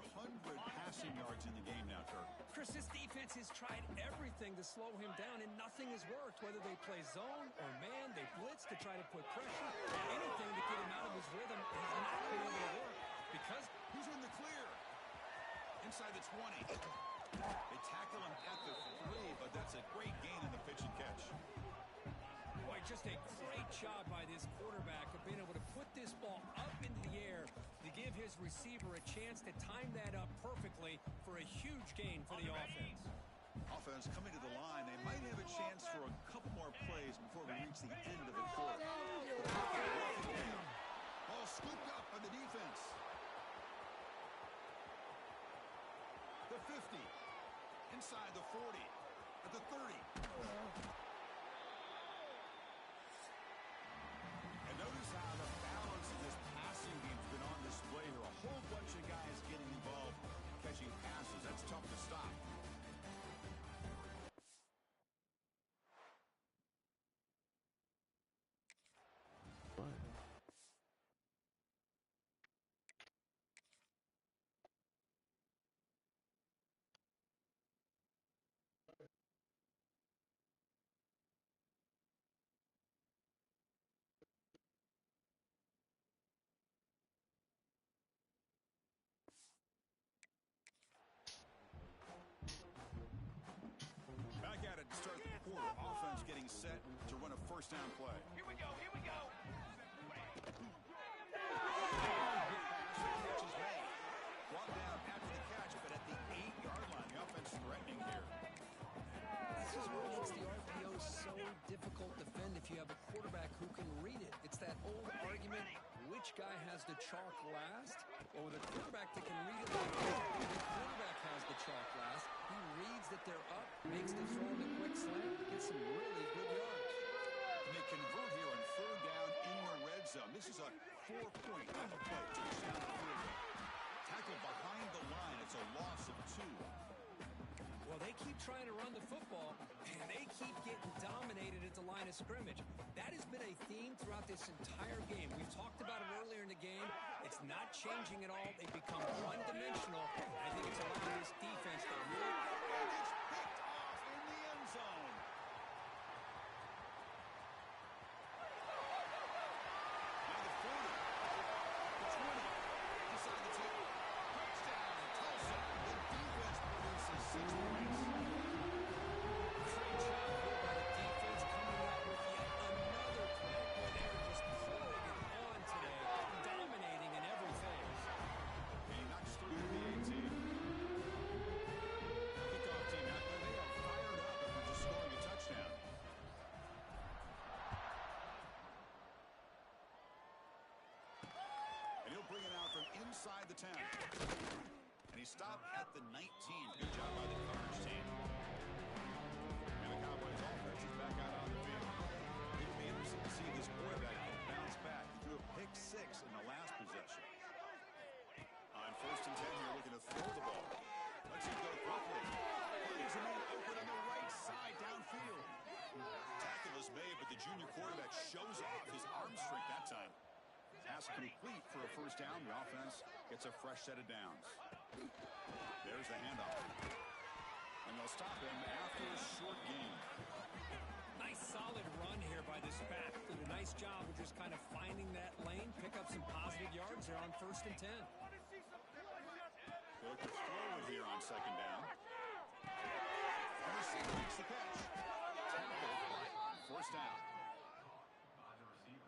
400 passing yards in the game now, Kirk. Chris, this defense has tried everything to slow him down, and nothing has worked. Whether they play zone or man, they blitz to try to put pressure. Anything to get him out of his rhythm has not been able to work because He's in the clear. Inside the 20. They tackle him at the 3, but that's a great gain in the pitch and catch. boy, just a great job by this quarterback of being able to put this ball up into the air to give his receiver a chance to time that up perfectly for a huge gain for the offense. Offense coming to the line. They might have a chance for a couple more plays before we reach the end of the quarter. Ball scooped up by the defense. The 50. Inside the 40. At the 30. And notice how the balance of this passing game has been on display here. A whole bunch of guys getting involved catching passes. That's tough to stop. Back at it to start the quarter. Offense getting set to run a first down play. Here we go, here we go. Catch is made. Brought down after the catch, but at the 8-yard line. The offense threatening here. This is what makes the RPO so difficult to defend if you have a quarterback who can read it. It's that old argument, which guy has the chalk last? Or with a quarterback that can read it like this, the quarterback has the chalk last. He reads that they're up, makes the throw in the quick slant, gets some really good yards. And they convert here on 3rd down in the red zone. This is a 4-point play to the down the field. Tackle behind the line. It's a loss of 2. Well, they keep trying to run the football, and they keep getting dominated at the line of scrimmage. That has been a theme throughout this entire game. We've talked about it earlier in the game. It's not changing at all. They've become one-dimensional. I think it's allowing this defense to really... It's picked off in the end zone. Now the 40. The 20. Inside the 10. Touchdown, Tlsa. The defense produces 6 points. Great job here by the defense coming up with yet another play where they're just pouring it on today, dominating in every phase. And he knocks through to the 18. Kickoff team out there. They are fired up after just scoring a touchdown. And he'll bring it out from inside the 10. And he stopped at the 19. Good job by the coverage team. And the Cowboys offense is back out on the field. It'll be interesting to see this quarterback bounce back. He threw a pick 6 in the last possession. On 1st and 10 here, looking to throw the ball. Let's him go quickly. Finds a man open on the right side downfield. Tackle is made, but the junior quarterback shows off his arm strength that time. Pass complete for a first down. The offense gets a fresh set of downs. There's the handoff. And they'll stop him after a short gain. Nice solid run here by this back. Did a nice job of just kind of finding that lane, pick up some positive yards there on 1st and 10. Cook is forward here on 2nd down. And receiver makes the catch. Tackled. 1st down.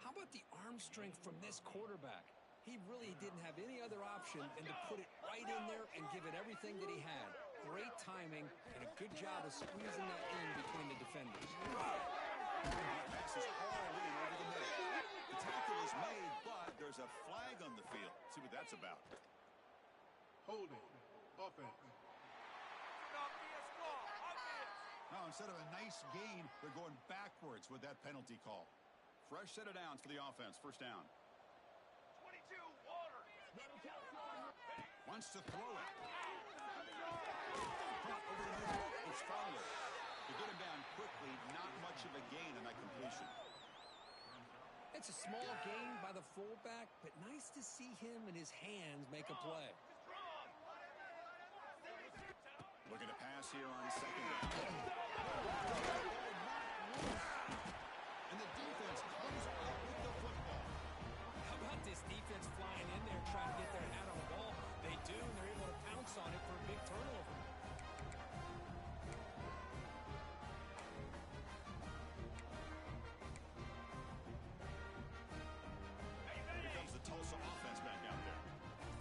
How about the arm strength from this quarterback? He really didn't have any other option than to put it right in there and give it everything that he had. Great timing and a good job of squeezing that in between the defenders. Pass is all in over the middle. The tackle is made, but there's a flag on the field. See what that's about. Holding. Offense. Now, instead of a nice gain, they're going backwards with that penalty call. Fresh set of downs for the offense. 1st down. 22, water. Wants to throw it. Front over the middle. It's Fowler. To get him down quickly, not much of a gain on that completion. It's a small gain by the fullback, but nice to see him and his hands make a play. Looking to pass here on 2nd down. And the defense comes up with the football. How about this defense flying in there trying to get their hat on the ball? They do, and they're able to pounce on it for a big turnover. Here comes the Tulsa offense back out there.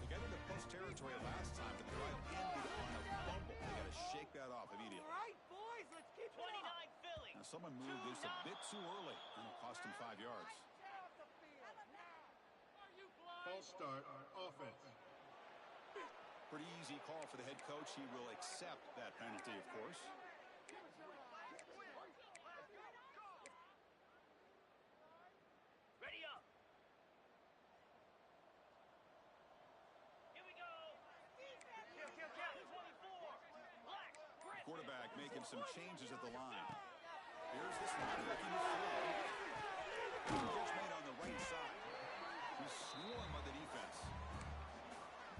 They got into post territory last time, but the drive ended on a fumble. They got to shake that off immediately. All right, boys, let's keep 29 Philly. Now, someone moved this a bit too early, and it cost him 5 yards. False start. Offense. Pretty easy call for the head coach. He will accept that penalty, of course. Ready up. Here we go. Kill. 24. Black. Quarterback making some changes at the line. Here's this line looking to throw. Catch made on the right side. He's swarmed by the defense.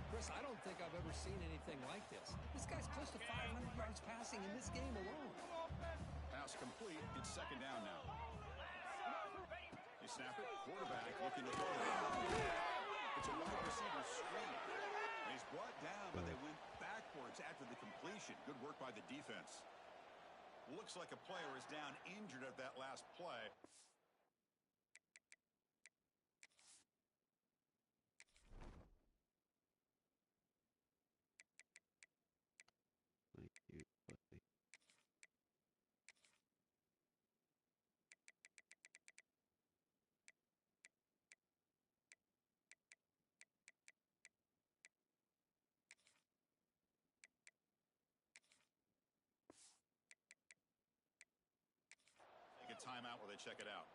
Chris, I don't think I've ever seen anything like this. This guy's close to 500 yards passing in this game alone. Pass complete. It's 2nd down now. They snap it. Quarterback looking to throw it. It's a wide receiver screen. And he's brought down, but they went backwards after the completion. Good work by the defense. Looks like a player is down injured at that last play. Thank you, buddy. Take a timeout while they check it out.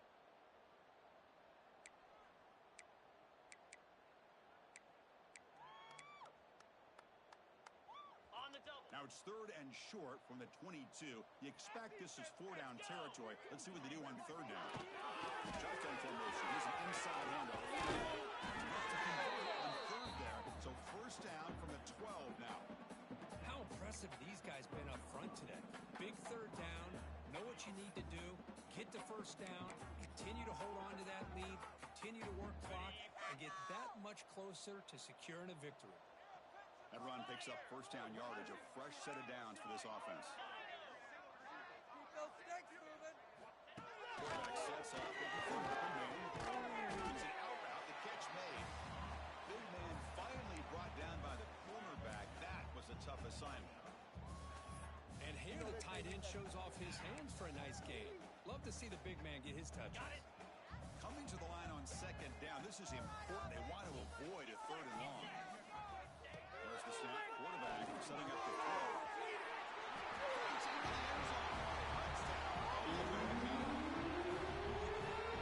On the double. Now it's 3rd and short from the 22. You expect this is 4-down territory. Let's see what they do on 3rd down. Shotgun formation. Here's an inside handoff. Enough to convert on 3rd there. So 1st down from the 12 now. How impressive these guys been up front today. Big 3rd down, know what you need to do, get to 1st down, continue to hold on to that lead, continue to work clock, and get that much closer to securing a victory. That run picks up 1st down yardage, a fresh set of downs for this offense. Quarterback sets up, looking for an open man. It's an out route, the catch made. Big man finally brought down by the cornerback. That was a tough assignment. And here the tight end shows off his hands for a nice gain. Love to see the big man get his touches. Coming to the line on 2nd down, this is important. They want to avoid a 3rd and long. There's the snap. Quarterback setting up the throw. It's into the end zone. Touchdown.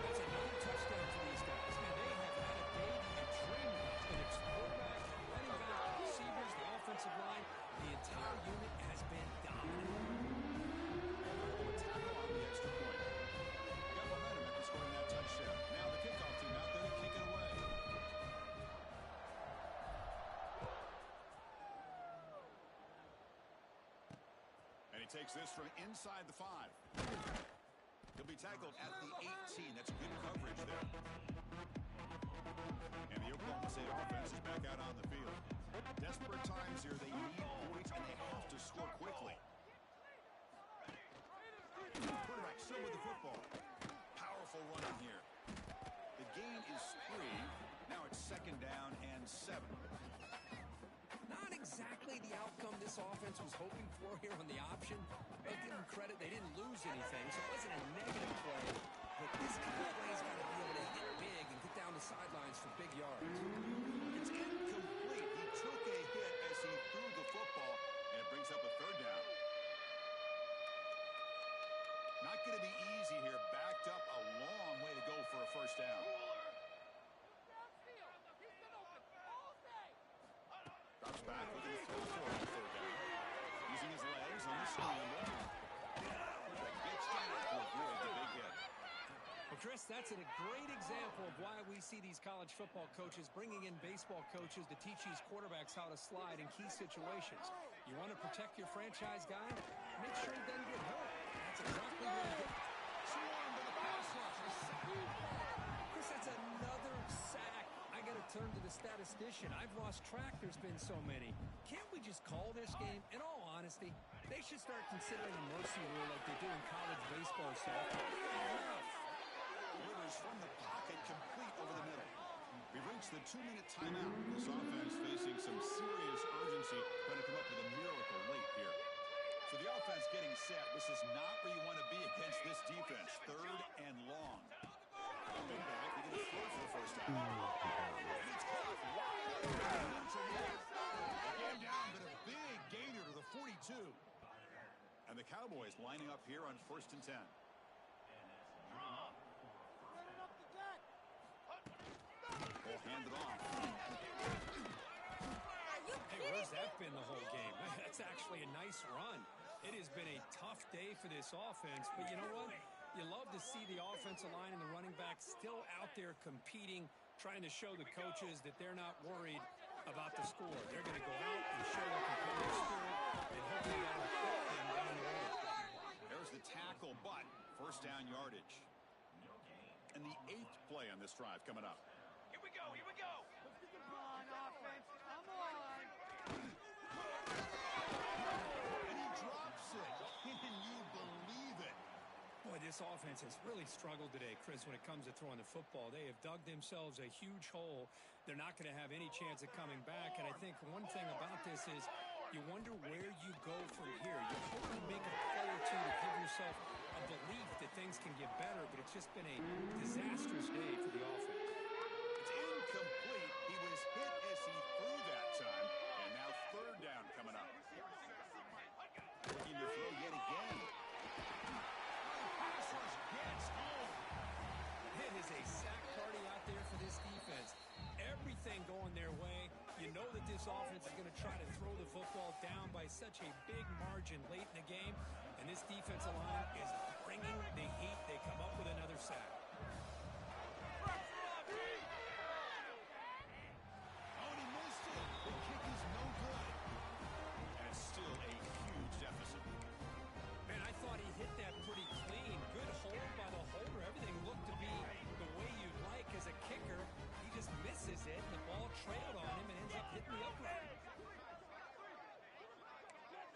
That's another touchdown for these guys. Man, they have had a day to dream about. And it's quarterback, running back, receivers, the offensive line. The entire unit has been dominant. A tackle on the extra point. They got momentum after scoring that touchdown. Now the kickoff team out there to kick it away. And he takes this from inside the 5. He'll be be tackled at the 18. That's good coverage there. And the Oklahoma State offense is back out on the field. Desperate times here. They need points, and they have to score quickly. Quarterback still with the football. Powerful running here. The gain is 3. Now it's 2nd down and 7. Not exactly the outcome this offense was hoping for here on the option. But give them credit, they didn't lose anything, so it wasn't a negative play. But this kind of play is going to be able to hit big and get down the sidelines for big yards. It's incomplete. He took a hit as he threw the football, and it brings up a 3rd down. Not going to be easy here. Backed up a long way to go for a 1st down. Drops back, looking to throw for a 3rd down. Using his legs on the scramble. Gets down to avoid the big hit. Well, Chris, that's a great example of why we see these college football coaches bringing in baseball coaches to teach these quarterbacks how to slide in key situations. You want to protect your franchise guy? Make sure he doesn't get hurt. That's exactly what he did. Swarmed to the pass rush. Chris, that's another sack. I got to turn to the statistician. I've lost track. There's been so many. Can't we just call this game? In all honesty, they should start considering a mercy rule like they do in college baseball. So Rivers from the pocket, complete over the middle. We've reached the 2-minute timeout. This offense facing some serious urgency. Going to come up with a miracle late here. So the offense getting set. This is not where you want to be against this defense. 3rd and long. Coming back, we're going to throw for the 1st down. And it's caught wide open. Again down, but a big gainer to the 42. And the Cowboys lining up here on 1st and 10. Will hand it off. hey, where's that been the whole game? That's actually a nice run. It has been a tough day for this offense, but you know what? You love to see the offensive line and the running back still out there competing, trying to show the coaches that they're not worried about the score. They're going to go out and show their competitive spirit, and hopefully that will help them down the road. There's the tackle, but 1st down yardage. And the 8th play on this drive coming up. Here we go, here we go. Come on, offense, come on. And he drops it. Can you believe it? Boy, this offense has really struggled today, Chris, when it comes to throwing the football. They have dug themselves a huge hole. They're not going to have any chance of coming back. And I think one thing about this is you wonder where you go from here. You hope you make a play or two to give yourself a belief that things can get better, but it's just been a disastrous day for the offense. It's incomplete. He was hit as he threw that time. And now 3rd down coming up. Looking to throw yet again. Pass rush gets home. It is a sack party out there for this defense. Everything going their way. You know that this offense is going to try to throw the football down by such a big margin late in the game. And this defensive line is bringing the heat. They come up with another sack. Oh, and he missed it. The kick is no good. And it's still a huge deficit. Man, I thought he hit that pretty clean. Good hold by the holder. Everything looked to be the way you'd like as a kicker. He just misses it, and the ball trailed on him and ends up hitting the upright.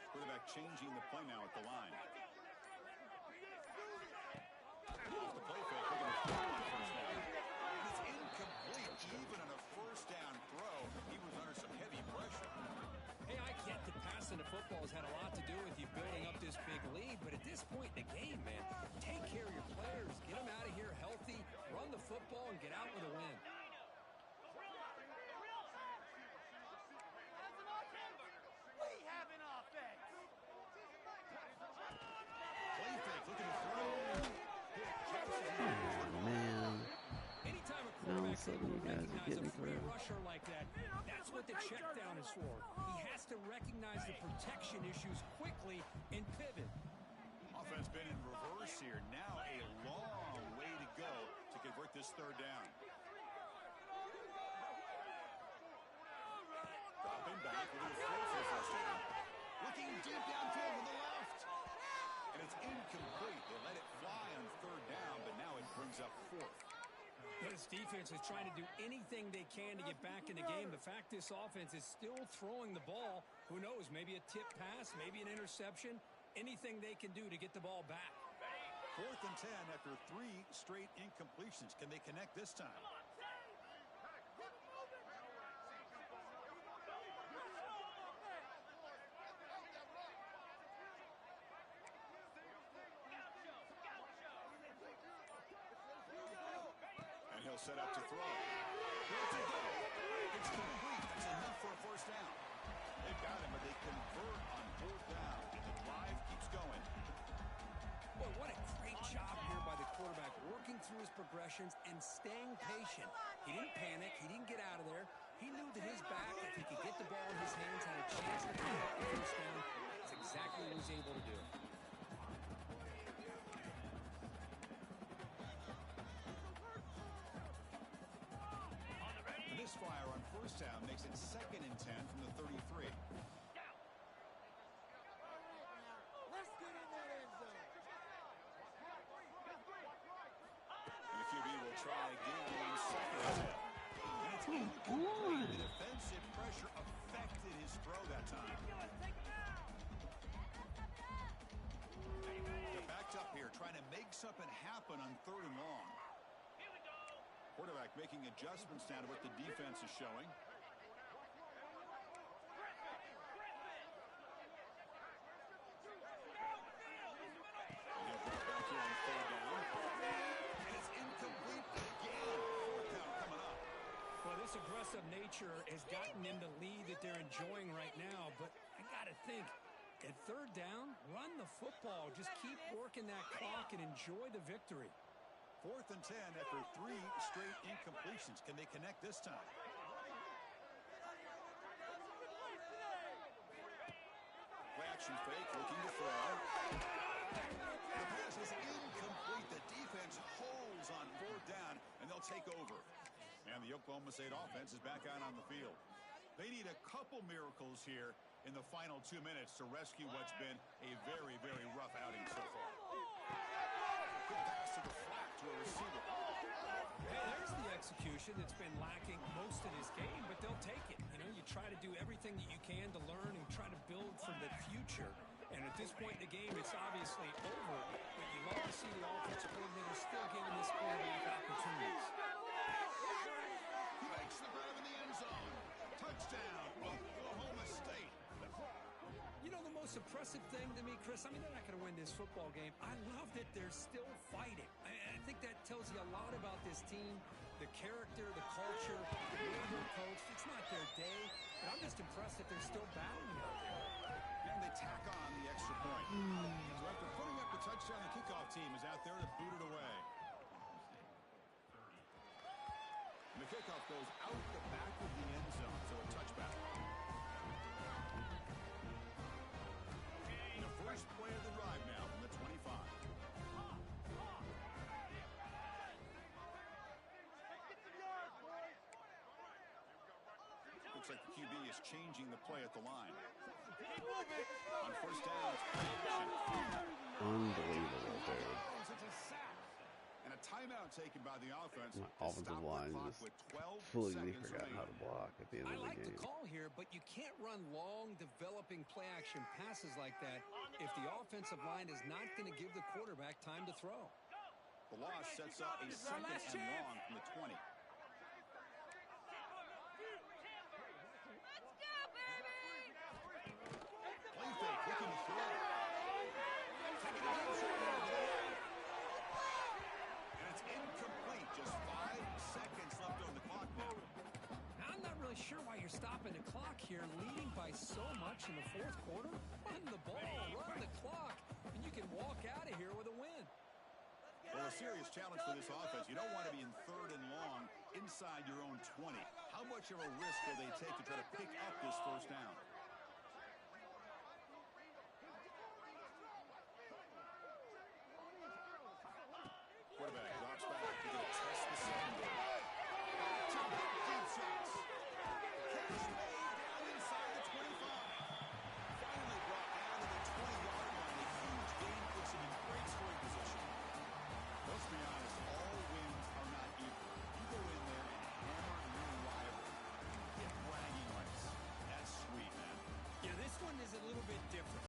Quarterback changing the play now at the line. Off the play fake, looking to throw on 1st down. And it's incomplete. Even on a 1st down throw, he was under some heavy pressure. Hey, I get that passing the football has had a lot to do with you building up this big lead, but at this point in the game, man, take care of your players. Get them out of here healthy, run the football, and get out with a win. We have an offense. Play fake, looking to throw. Man. Anytime a Now all of a quarterback sudden you guys are recognizes a getting free through. rusher like that, that's what the check down is for. He has to recognize the protection issues quickly and pivot. Offense been in reverse here. Now a long way to go to convert this 3rd down. Dropping back, looking to throw for the 1st down. Looking deep downfield to the left. And It's incomplete. They let it fly on third down, but now it brings up fourth. This defense is trying to do anything they can to get back in the game. The fact this offense is still throwing the ball, who knows, maybe a tip pass, maybe an interception, anything they can do to get the ball back. 4th and 10 after 3 straight incompletions. Can they connect this time? And he'll set up to throw. Where's it go? It's complete. That's enough for a first down. They've got him, but they convert on 4th down. And the drive keeps going. Boy, what a great job here by the quarterback, working through his progressions and staying patient. He didn't panic. He didn't get out of there. He knew that his back, if he could get the ball in his hands, had a chance to pick up the first down. That's exactly what he was able to do. Misfire on first down makes it 2nd and 10 from the 33. Let's get in that end zone. And the QB will try again on 2nd and 10. And it's incomplete. The defensive pressure affected his throw that time. They're backed up here, trying to make something happen on 3rd and long. Quarterback making adjustments now to what the defense is showing. And he'll drop back here on 3rd down. And it's incomplete again. 4th down coming up. Well, this aggressive nature has gotten them the lead that they're enjoying right now, but I got to think, at 3rd down, run the football. Just keep working that clock and enjoy the victory. 4th and 10 after 3 straight incompletions. Can they connect this time? Play action fake, looking to throw. The pass is incomplete. The defense holds on 4th down, and they'll take over. And the Oklahoma State offense is back out on the field. They need a couple miracles here in the final 2 minutes to rescue what's been a very, very rough outing so far. Good pass to the flat to a receiver. Hey, there's the execution that's been lacking most of this game, but they'll take it. You know, you try to do everything that you can to learn and try to build for the future. And at this point in the game, it's obviously over, but you love to see the offensive coordinator still giving this quarterback opportunities. He makes the grab in the end zone. Touchdown, Oklahoma State. You know, the most impressive thing to me, Chris, I mean, they're not going to win this football game. I love that they're still fighting. I think that tells you a lot about this team, the character, the culture, the way they're coached. It's not their day, but I'm just impressed that they're still battling out there. And they tack on the extra point. So after putting up the touchdown, the kickoff team is out there to boot it away. And the kickoff goes out the back of the end zone, so a touchback. The first play of the drive now from the 25. Looks like the QB is changing the play at the line. On first down, it's play action. Unbelievable, dude. It's a sack. And a timeout taken by the offense. My to offensive stop the line clock just with 12 completely seconds forgot how to remaining. block at the end I of the like the game. call here, but you can't run long, developing play-action passes like that if the offensive line is not going to give the quarterback time to throw. The loss sets up a 2nd and long from the 20. Play fake, looking to throw. Taking it inside. And it's incomplete. Just 5 seconds left on the clock now. I'm not really sure why you're stopping the clock here, leading by so much in the 4th quarter. Run the ball, run the clock, and you can walk out of here with a win. Well, a serious challenge for this offense. You don't want to be in 3rd and long inside your own 20. How much of a risk will they take to try to pick up this first down?